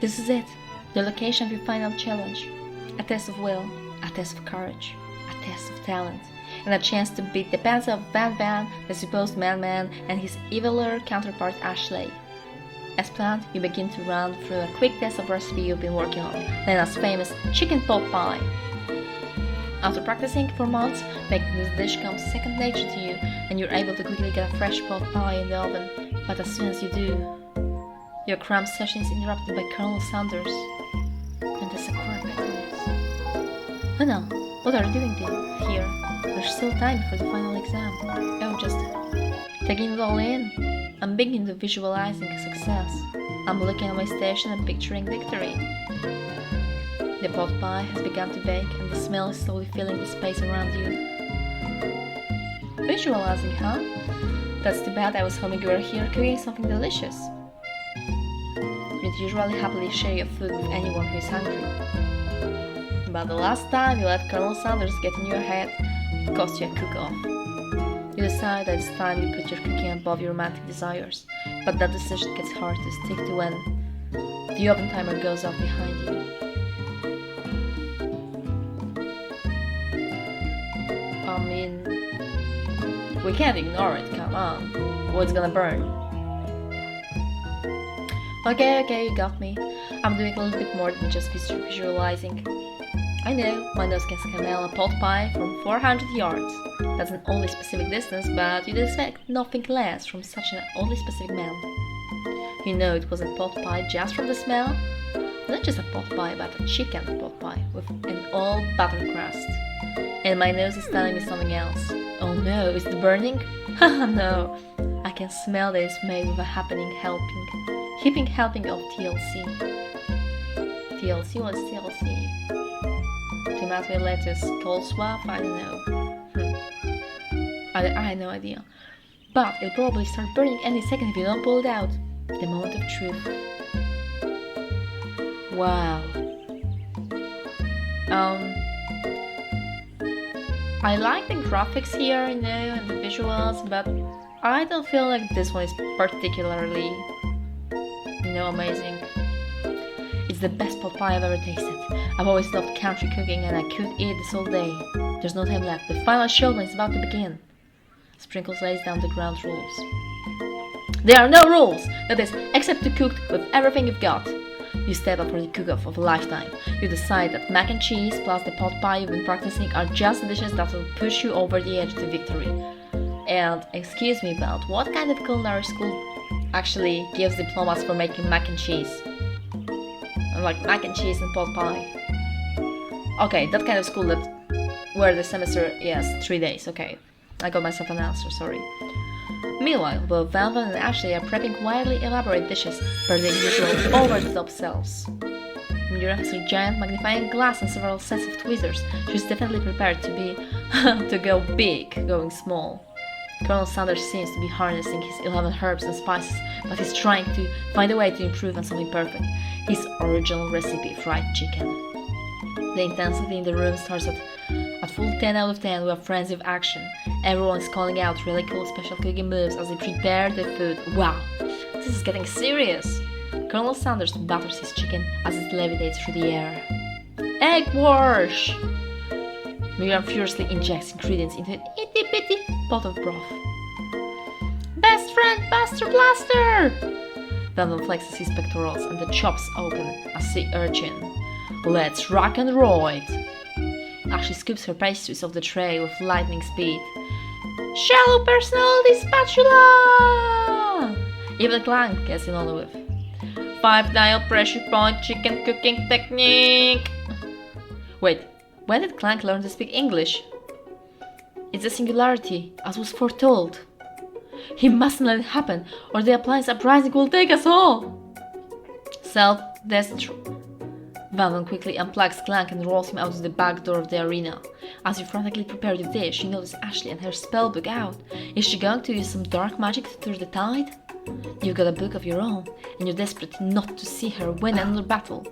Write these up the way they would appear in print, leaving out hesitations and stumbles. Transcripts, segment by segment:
This is it, the location of your final challenge. A test of will, a test of courage, a test of talent, and a chance to beat the pants of Van Van, the supposed madman, and his eviler counterpart Ashley. As planned, you begin to run through a quick test of recipe you've been working on, Lena's famous chicken pot pie. After practicing for months, making this dish comes second nature to you, and you're able to quickly get a fresh pot pie in the oven. But as soon as you do, your cram session is interrupted by Colonel Sanders and the Sakura petals. Lena, what are you doing here? There's still time before the final exam. Oh, just taking it all in. I'm beginning to visualizing success. I'm looking at my station and picturing victory. The pot pie has begun to bake and the smell is slowly filling the space around you. Visualizing, huh? That's too bad. I was hoping you were here cooking something delicious. You'd usually happily share your food with anyone who is hungry. But the last time you let Colonel Sanders get in your head, it cost you a cook-off. You decide that it's time you put your cooking above your romantic desires, but that decision gets hard to stick to when the oven timer goes off behind you. I mean, we can't ignore it, come on. What's gonna burn? Okay, you got me. I'm doing a little bit more than just visualizing. I know, my nose can smell a pot pie from 400 yards. That's an oddly specific distance, but you'd expect nothing less from such an oddly specific man. You know it was a pot pie just from the smell. Not just a pot pie, but a chicken pot pie with an all butter crust. And my nose is telling me something else. Oh no, is it burning? Haha, no. I can smell that it's made with a heaping helping of TLC. TLC? What's TLC? Tomato, lettuce, coleslaw? I don't know. I had no idea. But it'll probably start burning any second if you don't pull it out. The moment of truth. Wow. I like the graphics here, and the visuals, but I don't feel like this one is particularly, amazing. It's the best pot pie I've ever tasted. I've always loved country cooking and I could eat this all day. There's no time left. The final showdown is about to begin. Sprinkles lays down the ground rules. There are no rules! That is, except to cook with everything you've got. You step up for the cook-off of a lifetime. You decide that mac and cheese plus the pot pie you've been practicing are just the dishes that will push you over the edge to victory. And excuse me, but what kind of culinary school actually gives diplomas for making mac and cheese? Like mac and cheese and pot pie. Okay, that kind of school where the semester is 3 days. Okay, I got myself an answer, sorry. Meanwhile, both Van Van and Ashley are prepping wildly elaborate dishes per their usual over-the-top selves. Mira has her giant magnifying glass and several sets of tweezers. She's definitely prepared to go big, going small. Colonel Sanders seems to be harnessing his 11 herbs and spices, but he's trying to find a way to improve on something perfect. His original recipe, fried chicken. The intensity in the room starts at full 10 out of 10 with a frenzy of action. Everyone is calling out really cool special cooking moves as they prepare the food. Wow, this is getting serious! Colonel Sanders batters his chicken as it levitates through the air. Egg wash! Miriam furiously injects ingredients into an itty-bitty pot of broth. Best friend, Buster Blaster! Van Van flexes his pectorals and the chops open a sea urchin. Let's rock and roll it! Ashley scoops her pastries off the tray with lightning speed. Shallow personality spatula! Even Clank gets in on the whiff. 5-dial pressure point chicken cooking technique! Wait, when did Clank learn to speak English? It's a singularity, as was foretold. He mustn't let it happen, or the appliance uprising will take us all! Self-destruct. Van Van quickly unplugs Clank and rolls him out of the back door of the arena. As you frantically prepare your dish, you notice Ashley and her spellbook out. Is she going to use some dark magic to turn the tide? You've got a book of your own, and you're desperate not to see her win another battle.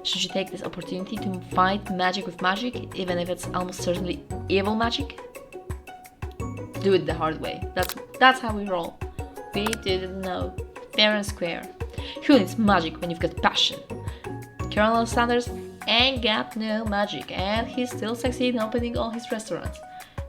Should you take this opportunity to fight magic with magic, even if it's almost certainly evil magic? Do it the hard way. That's how we roll. We didn't know. Fair and square. Who needs magic when you've got passion? Colonel Sanders ain't got no magic, and he still succeeds in opening all his restaurants.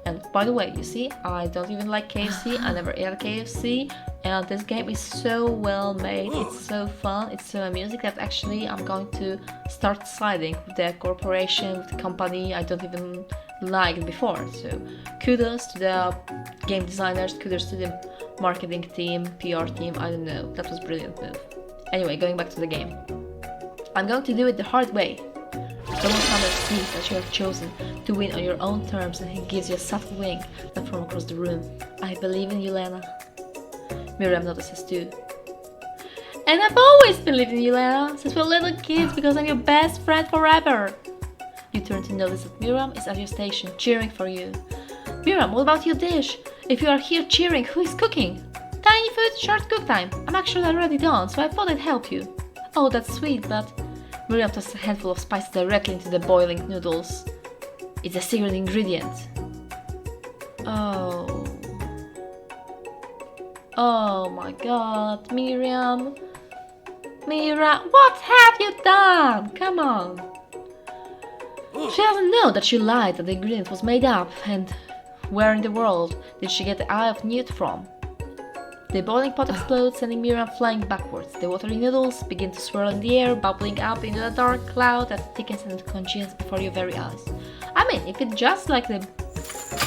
And by the way, you see, I don't even like KFC, I never ate KFC, and this game is so well made, it's so fun, it's so amusing that actually I'm going to start siding with the corporation, with the company I don't even like before. So kudos to the game designers, kudos to the marketing team, PR team, I don't know, that was a brilliant move. Anyway, going back to the game. I'm going to do it the hard way. Colonel Sanders sees that you have chosen to win on your own terms, and he gives you a subtle wink that from across the room. I believe in you, Lena. Miriam notices too. And I've always believed in you, Lena, since we're little kids, because I'm your best friend forever. You turn to notice that Miriam is at your station, cheering for you. Miriam, what about your dish? If you are here cheering, who is cooking? Tiny food, short cook time. I'm actually already done, so I thought I'd help you. Oh, that's sweet, but... Miriam tosses a handful of spices directly into the boiling noodles. It's a secret ingredient. Oh. Oh my god, Miriam. Miriam, what have you done? Come on. She doesn't know that she lied, that the ingredient was made up, and where in the world did she get the Eye of Newt from? The boiling pot explodes, sending Miriam flying backwards. The watery noodles begin to swirl in the air, bubbling up into a dark cloud that thickens and congeals before your very eyes. I mean, if it's just like the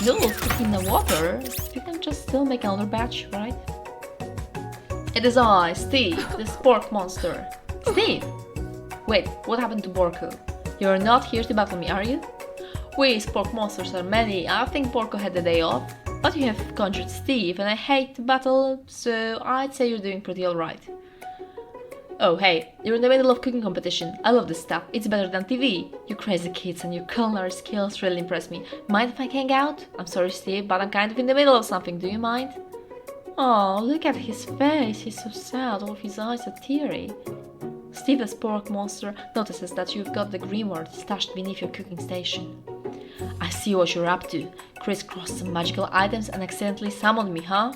noodles cooking in the water, you can just still make another batch, right? It is I, Steve, the spork monster. Steve! Wait, what happened to Borko? You're not here to battle me, are you? We spork monsters are many. I think Borko had the day off. But you have conjured Steve, and I hate to battle, so I'd say you're doing pretty alright. Oh hey, you're in the middle of cooking competition. I love this stuff, it's better than TV. You crazy kids and your culinary skills really impress me. Mind if I hang out? I'm sorry Steve, but I'm kind of in the middle of something, do you mind? Oh, look at his face, he's so sad, all of his eyes are teary. Steve the spork monster notices that you've got the grimoire stashed beneath your cooking station. I see what you're up to. Crisscrossed some magical items and accidentally summoned me, huh?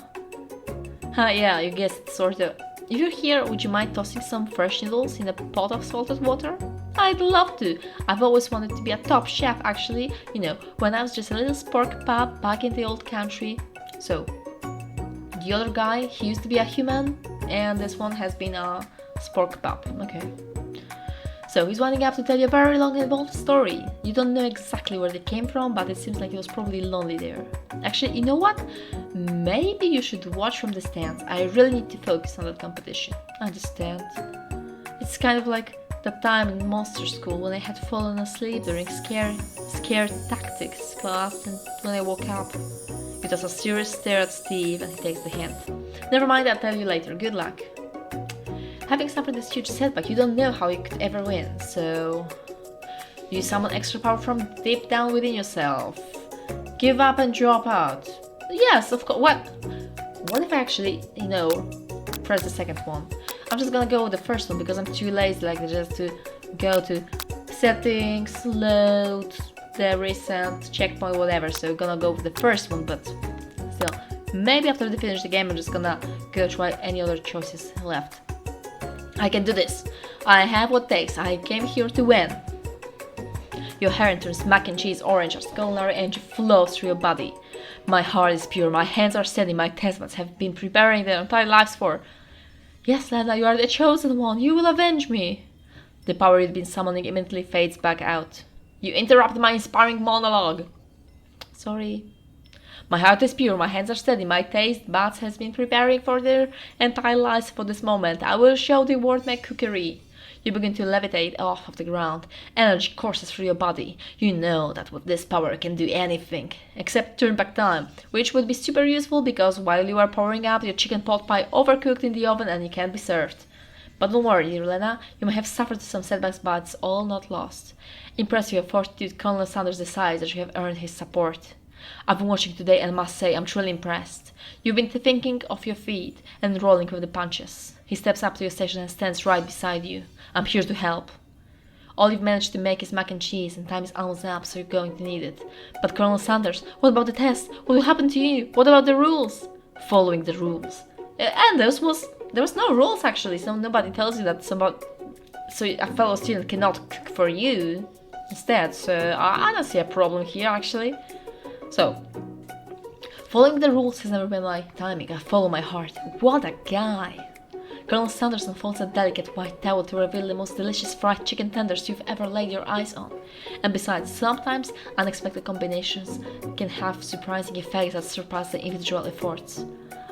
Yeah, you guessed it, sorta. If you're here, would you mind tossing some fresh noodles in a pot of salted water? I'd love to. I've always wanted to be a top chef, actually. You know, when I was just a little spork pup back in the old country. So, the other guy, he used to be a human, and this one has been a spork pup. Okay. So he's winding up to tell you a very long and involved story. You don't know exactly where they came from, but it seems like he was probably lonely there. Actually, you know what? Maybe you should watch from the stands. I really need to focus on that competition. I understand. It's kind of like that time in monster school when I had fallen asleep during scare tactics class, and when I woke up, it was a serious stare at Steve, and he takes the hint. Never mind, I'll tell you later. Good luck. Having suffered this huge setback, you don't know how you could ever win, so you summon extra power from deep down within yourself. Give up and drop out. Yes, of course. What if I actually, press the second one? I'm just gonna go with the first one because I'm too lazy, like just to go to settings, load, the recent checkpoint, whatever. So gonna go with the first one, but still, maybe after they finish the game, I'm just gonna go try any other choices left. I can do this. I have what it takes. I came here to win. Your hair turns mac and cheese orange as culinary energy flows through your body. My heart is pure, my hands are steady, my taste buds have been preparing their entire lives for. Yes, Lena, you are the chosen one. You will avenge me. The power you've been summoning immediately fades back out. You interrupt my inspiring monologue. Sorry. My heart is pure, my hands are steady, my taste buds has been preparing for their entire lives for this moment. I will show the world my cookery. You begin to levitate off of the ground. Energy courses through your body. You know that with this power can do anything, except turn back time, which would be super useful because while you are powering up, your chicken pot pie overcooked in the oven and you can't be served. But don't worry, dear Lena, you may have suffered some setbacks, but it's all not lost. Impressive your fortitude, Colonel Sanders decides that you have earned his support. I've been watching today and must say I'm truly impressed. You've been thinking of your feet and rolling with the punches. He steps up to your station and stands right beside you. I'm here to help. All you've managed to make is mac and cheese, and time is almost up, so you're going to need it. But Colonel Sanders, what about the test? What will happen to you? What about the rules? Following the rules. And there was no rules actually, so nobody tells you that it's about so a fellow student cannot cook for you instead. So I don't see a problem here actually. So following the rules has never been my timing. I follow my heart. What a guy! Colonel Sanderson folds a delicate white towel to reveal the most delicious fried chicken tenders you've ever laid your eyes on. And besides, sometimes unexpected combinations can have surprising effects that surpass the individual efforts.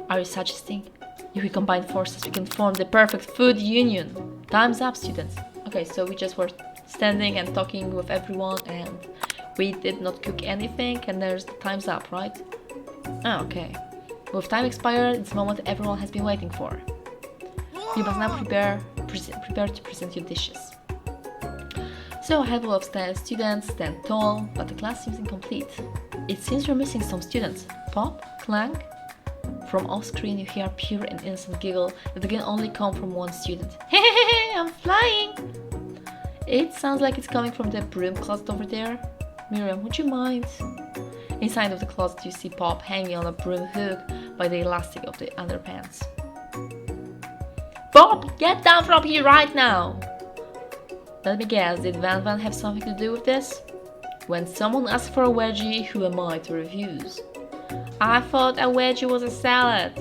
Are you suggesting? If we combine forces, we can form the perfect food union. Time's up, students. Okay, so we just were standing and talking with everyone and we did not cook anything and there's the time's up, right? Ah, okay. With time expired, it's the moment everyone has been waiting for. You must now prepare to present your dishes. So a handful of students stand tall, but the class seems incomplete. It seems we're missing some students. Pop? Clang? From off screen you hear a pure and innocent giggle that can only come from one student. Hehehe, I'm flying! It sounds like it's coming from the broom closet over there. Miriam, would you mind? Inside of the closet you see Pop hanging on a broom hook by the elastic of the underpants. Pop, get down from here right now! Let me guess, did Van Van have something to do with this? When someone asks for a wedgie, who am I to refuse? I thought a wedgie was a salad.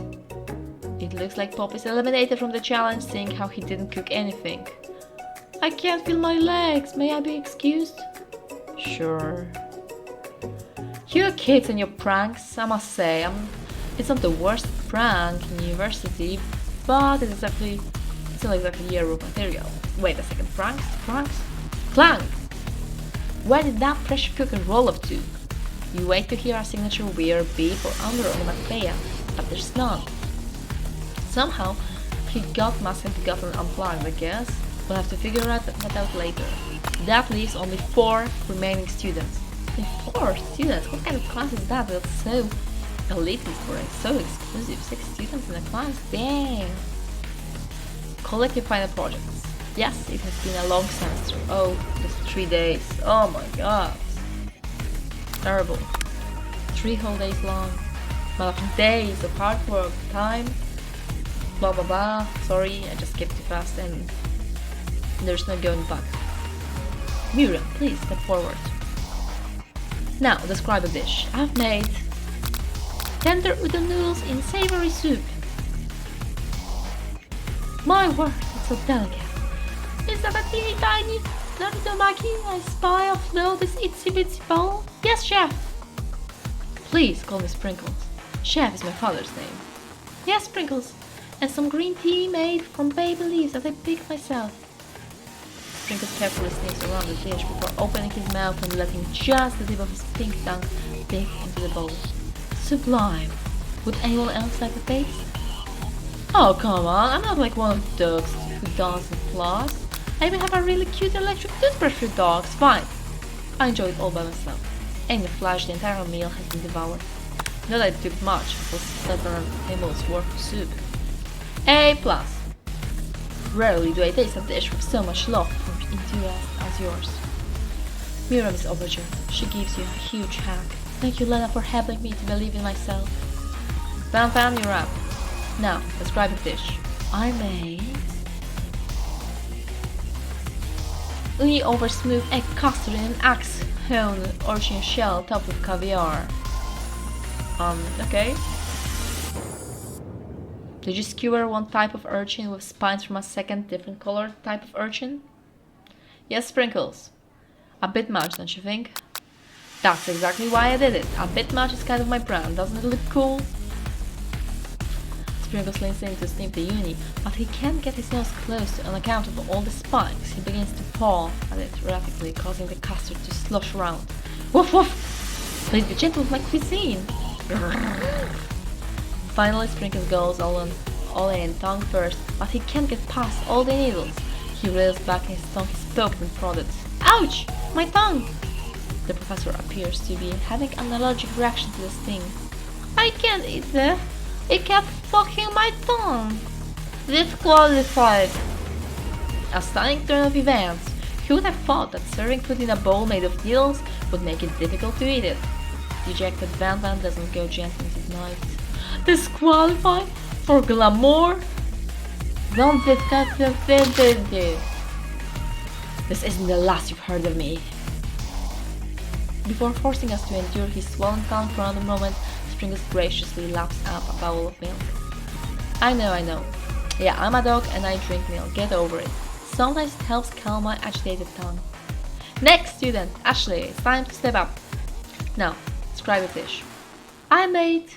It looks like Pop is eliminated from the challenge, seeing how he didn't cook anything. I can't feel my legs, may I be excused? Sure. You kids and your pranks, I must say, it's not the worst prank in university, but it's not exactly your room material. Wait a second, pranks? Clang! Where did that pressure cooker roll up to? You wait to hear our signature weird beep or under onomatopoeia, but there's none. Somehow, he got must have gotten unplugged, I guess. We'll have to figure that out later. That leaves only 4 remaining students. Only 4 students? What kind of class is that? That's so elitist for it. So exclusive. 6 students in a class? Dang! Collective final projects. Yes, it has been a long semester. Oh, just 3 days. Oh my god. Terrible. 3 whole days long. Marathon days of hard work, time, blah blah blah. Sorry, I just skipped too fast and there's no going back. Miriam, please step forward. Now, describe a dish. I've made tender udon noodles in savory soup. My word, it's so delicate. Is that a teeny tiny nanomaki I spy offload this itsy bitsy bowl? Yes, chef. Please call me Sprinkles. Chef is my father's name. Yes, Sprinkles. And some green tea made from baby leaves that I picked myself. Sprinkles carefully sniffs around the dish before opening his mouth and letting just the tip of his pink tongue dip into the bowl. Sublime. Would anyone else like a taste? Oh, come on, I'm not like one of the dogs who dance and floss. I even have a really cute electric toothbrush for dogs. Fine. I enjoy it all by myself. And in a flash, the entire meal has been devoured. Not that it took much, it was less than a table's worth of soup. A+. Rarely do I taste a dish with so much love for enthusiasm as yours. Miriam is overjoyed. She gives you a huge hug. Thank you, Lena, for helping me to believe in myself. Van Van, you're up. Now, describe a dish. I made uni over smooth egg custard in an axe-hewn urchin shell topped with caviar. Okay. Did you skewer one type of urchin with spines from a second different colored type of urchin? Yes, Sprinkles. A bit much, don't you think? That's exactly why I did it. A bit much is kind of my brand, doesn't it look cool? Sprinkles leans in to sniff the uni, but he can't get his nose close to on account of all the spikes. He begins to paw at it rapidly, causing the custard to slosh around. Woof woof! Please be gentle with my cuisine! Finally, Sprinkles goes all in, tongue first, but he can't get past all the needles. He reels back and his tongue is poked and prodded. Ouch! My tongue! The professor appears to be having an allergic reaction to the sting. I can't eat it. It kept fucking my tongue. Disqualified. A stunning turn of events. Who would have thought that serving food in a bowl made of needles would make it difficult to eat it? Dejected Van Van doesn't go gently into the night. Disqualified? For glamour? Don't discuss your This isn't the last you've heard of me. Before forcing us to endure his swollen tongue for another moment, Sprinkles graciously laps up a bowl of milk. I know. Yeah, I'm a dog and I drink milk, get over it. Sometimes it helps calm my agitated tongue. Next student, Ashley, it's time to step up. Now, describe a dish. I made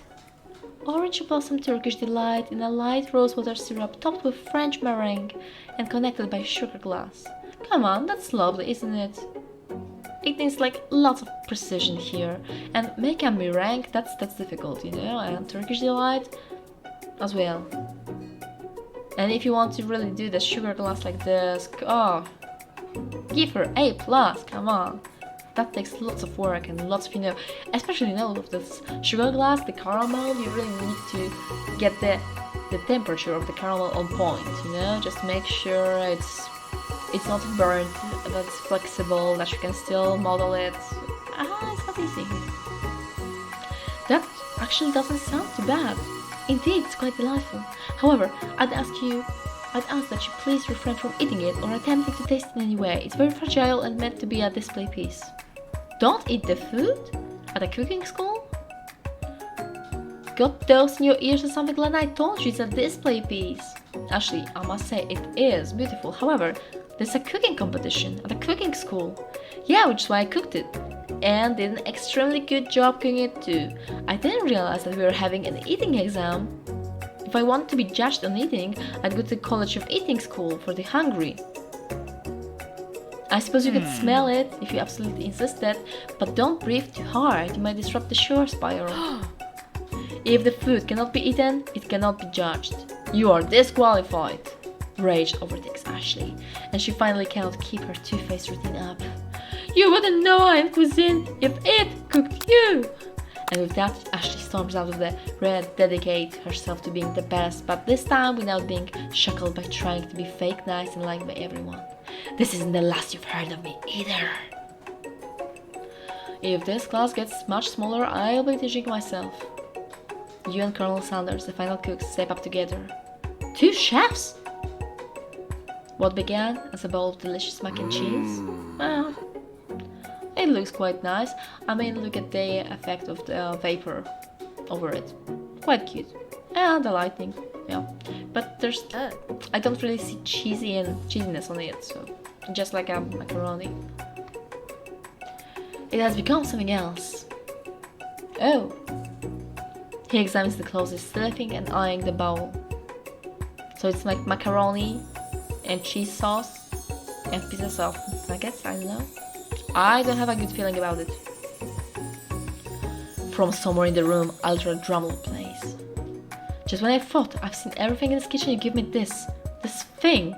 orange blossom Turkish delight in a light rosewater syrup topped with French meringue and connected by sugar glass. Come on, that's lovely, isn't it? It needs like lots of precision here, and make a meringue, that's difficult, you know, and Turkish delight as well. And if you want to really do the sugar glass like this, oh, give her A+, come on. That takes lots of work and lots of, especially with this sugar glass, the caramel, you really need to get the temperature of the caramel on point, just make sure it's not burnt, that it's flexible, that you can still model it. It's not easy. That actually doesn't sound too bad. Indeed, it's quite delightful. However, I'd ask that you please refrain from eating it or attempting to taste it in any way. It's very fragile and meant to be a display piece. Don't eat the food? At a cooking school? Got those in your ears or something, Glenn? I told you it's a display piece. Actually, I must say it is beautiful. However, there's a cooking competition at a cooking school. Yeah, which is why I cooked it. And did an extremely good job cooking it too. I didn't realize that we were having an eating exam. If I wanted to be judged on eating, I'd go to the College of Eating School for the hungry. I suppose you could smell it if you absolutely insisted, but don't breathe too hard, you might disrupt the sugar spiral. If the food cannot be eaten, it cannot be judged. You are disqualified. Rage overtakes Ashley, and she finally cannot keep her two-faced routine up. You wouldn't know I'm cuisine if it cooked you! And with that, Ashley storms out of the red, dedicate herself to being the best, but this time without being shackled by trying to be fake nice and liked by everyone. This isn't the last you've heard of me either. If this class gets much smaller, I'll be teaching myself. You and Colonel Sanders, the final cooks, step up together. 2 chefs? What began as a bowl of delicious mac and cheese? Well, it looks quite nice. I mean, look at the effect of the vapor over it. Quite cute. And the lighting, yeah. But there's, I don't really see cheesiness on it, so just like a macaroni. It has become something else. Oh. He examines the closest, sniffing and eyeing the bowl. So it's like macaroni and cheese sauce and pieces of nuggets, I don't know. I don't have a good feeling about it. From somewhere in the room, ultra drum plays. Just when I thought I've seen everything in this kitchen, you give me this thing,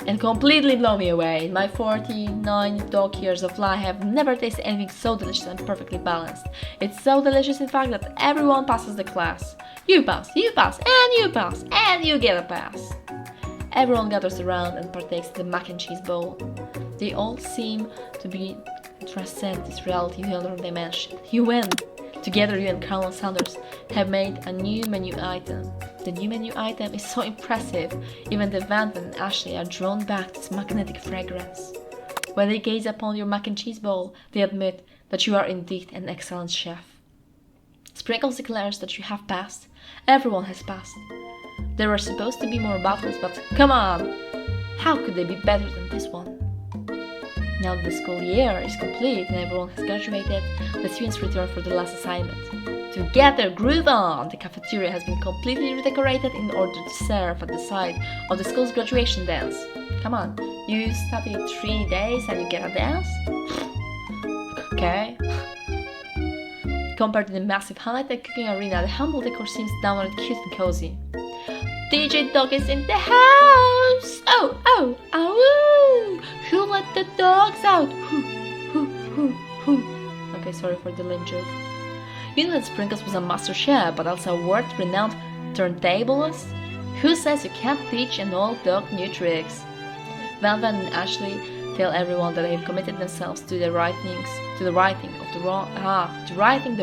and completely blow me away. In my 49 dog years of life, I have never tasted anything so delicious and perfectly balanced. It's so delicious, in fact, that everyone passes the class. You pass, and you pass, and you get a pass. Everyone gathers around and partakes in the mac and cheese bowl. They all seem to transcend this reality to another dimension. You win! Together, you and Colonel Sanders have made a new menu item. The new menu item is so impressive, even the Van and Ashley are drawn back to its magnetic fragrance. When they gaze upon your mac and cheese bowl, they admit that you are indeed an excellent chef. Sprinkles declares that you have passed. Everyone has passed. There were supposed to be more battles, but come on! How could they be better than this one? Now that the school year is complete and everyone has graduated, the students return for the last assignment. Together, groove on! The cafeteria has been completely redecorated in order to serve at the site of the school's graduation dance. Come on, you study 3 days and you get a dance? Okay. Compared to the massive high-tech cooking arena, the humble decor seems downright cute and cozy. DJ Dog is in the house! Oh! Who let the dogs out? Who? Okay, sorry for the lame joke. You know that Sprinkles was a master chef, but also a world-renowned turntablist? Who says you can't teach an old dog new tricks? Van and Ashley tell everyone that they have committed themselves to righting the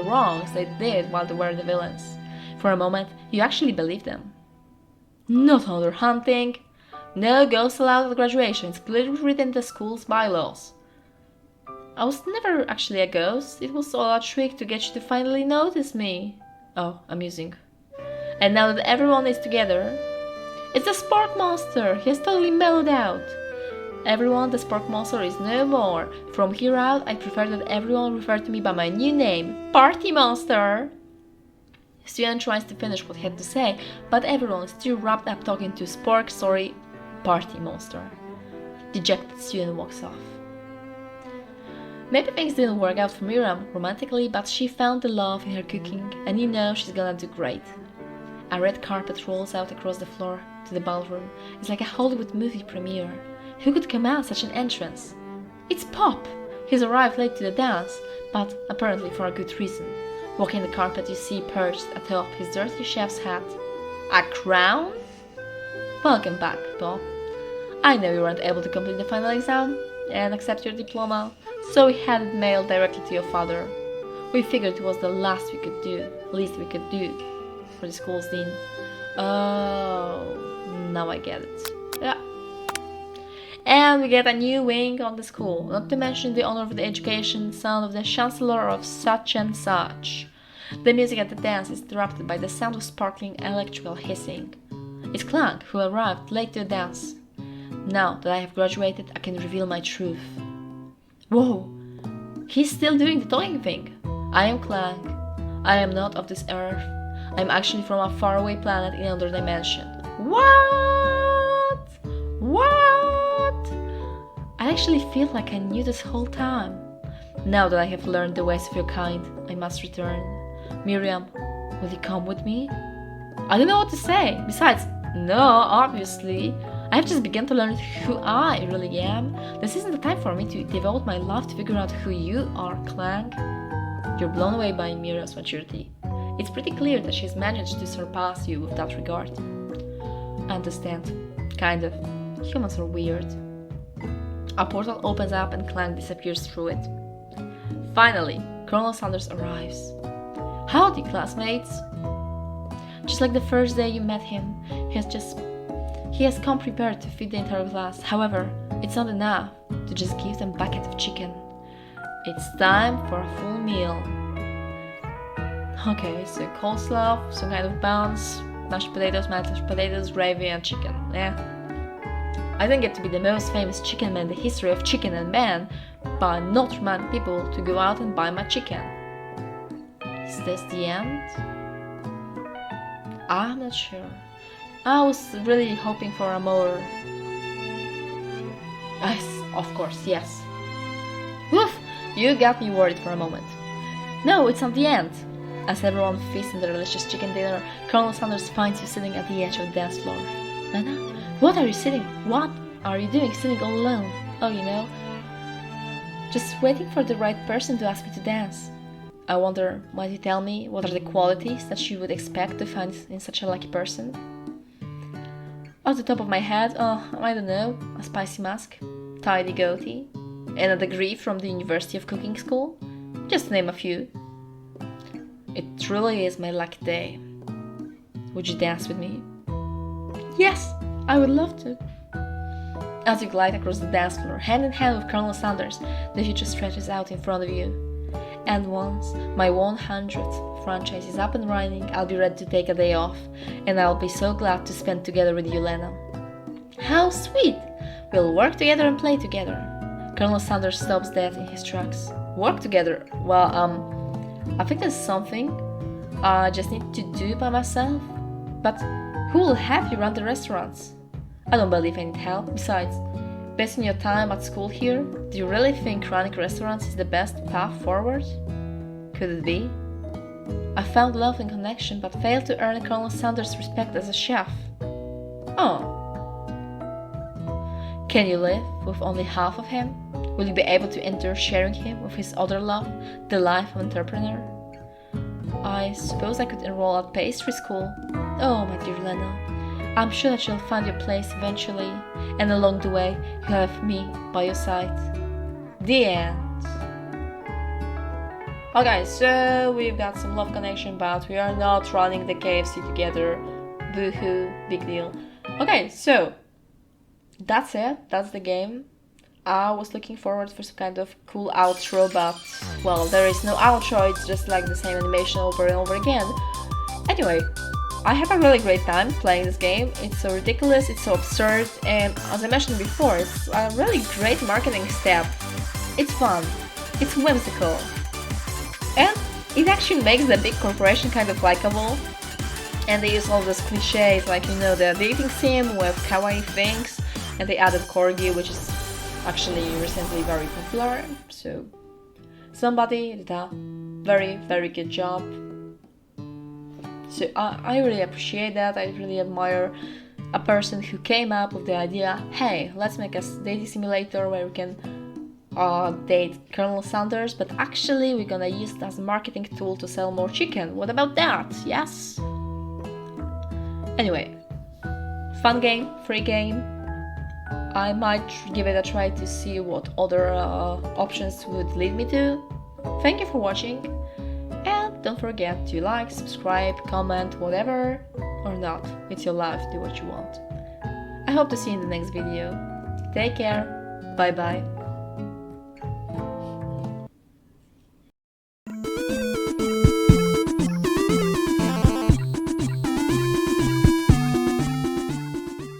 wrongs they did while they were the villains. For a moment, you actually believe them. Not another hunting. No ghosts allowed at graduation. It's clearly written in the school's bylaws. I was never actually a ghost. It was all a trick to get you to finally notice me. Oh, amusing. And now that everyone is together, it's the Spark Monster. He has totally mellowed out. Everyone, the Spark Monster is no more. From here out, I prefer that everyone refer to me by my new name, Party Monster. Student tries to finish what he had to say, but everyone is too wrapped up talking to Party Monster. Dejected student walks off. Maybe things didn't work out for Miriam romantically, but she found the love in her cooking, and she's gonna do great. A red carpet rolls out across the floor to the ballroom. It's like a Hollywood movie premiere. Who could command such an entrance? It's Pop! He's arrived late to the dance, but apparently for a good reason. Walking the carpet, you see perched atop his dirty chef's hat. A crown? Welcome back, Pop. I know you weren't able to complete the final exam and accept your diploma, so we had it mailed directly to your father. We figured it was the least we could do for the school's dean. Oh, now I get it. Yeah. And we get a new wing on the school, not to mention the honor of the education, son of the chancellor of such and such. The music at the dance is interrupted by the sound of sparkling electrical hissing. It's Clank, who arrived late to the dance. Now that I have graduated, I can reveal my truth. Whoa! He's still doing the talking thing. I am Clank. I am not of this earth. I am actually from a faraway planet in another dimension. What? What? I actually feel like I knew this whole time. Now that I have learned the ways of your kind, I must return. Miriam, will you come with me? I don't know what to say. Besides, no, obviously. I have just begun to learn who I really am. This isn't the time for me to devote my life to figure out who you are, Clank. You're blown away by Miriam's maturity. It's pretty clear that she's managed to surpass you with that regard. I understand. Kind of. Humans are weird. A portal opens up and Clank disappears through it. Finally, Colonel Sanders arrives. Howdy, classmates! Just like the first day you met him, he has come prepared to feed the entire class. However, it's not enough to just give them a bucket of chicken. It's time for a full meal. Okay, so coleslaw, some kind of buns, mashed potatoes, gravy, and chicken. Yeah. I didn't get to be the most famous chicken man in the history of chicken and man by not reminding people to go out and buy my chicken. Is this the end? I'm not sure. I was really hoping for a more... Yes, of course, yes. Woof! You got me worried for a moment. No, it's not the end. As everyone feasts on the delicious chicken dinner, Colonel Sanders finds you sitting at the edge of the dance floor. Lena, what are you doing sitting all alone? Oh, just waiting for the right person to ask me to dance. I wonder, might you tell me what are the qualities that you would expect to find in such a lucky person? Off the top of my head, I don't know, a spicy mask, tidy goatee, and a degree from the University of Cooking School, just to name a few. It truly is my lucky day. Would you dance with me? Yes, I would love to. As you glide across the dance floor, hand in hand with Colonel Sanders, the future stretches out in front of you. And once my 100th franchise is up and running, I'll be ready to take a day off, and I'll be so glad to spend together with you, Lena. How sweet! We'll work together and play together. Colonel Sanders stops dead in his tracks. Work together? Well, I think that's something I just need to do by myself. But who will help you run the restaurants? I don't believe I need help. Besides, based on your time at school here, do you really think running restaurants is the best path forward? Could it be? I found love and connection, but failed to earn Colonel Sanders' respect as a chef. Oh. Can you live with only half of him? Will you be able to endure sharing him with his other love, the life of an entrepreneur? I suppose I could enroll at pastry school. Oh, my dear Lena, I'm sure that you'll find your place eventually, and along the way, you'll have me by your side. The end. Okay, so we've got some love connection, but we are not running the KFC together. Boo-hoo, big deal. Okay, so that's it. That's the game. I was looking forward for some kind of cool outro, but well, there is no outro. It's just like the same animation over and over again. Anyway, I had a really great time playing this game. It's so ridiculous, it's so absurd, and as I mentioned before, it's a really great marketing step. It's fun, it's whimsical, and it actually makes the big corporation kind of likable. And they use all those cliches, like, you know, the dating sim with kawaii things, and they added corgi, which is actually recently very popular. So somebody did a very, very good job. So I really appreciate that. I really admire a person who came up with the idea, hey, let's make a dating simulator where we can date Colonel Sanders, but actually we're gonna use it as a marketing tool to sell more chicken. What about that? Yes? Anyway, fun game, free game. I might give it a try to see what other options would lead me to. Thank you for watching, and don't forget to like, subscribe, comment, whatever, or not. It's your life, do what you want. I hope to see you in the next video. Take care, bye bye.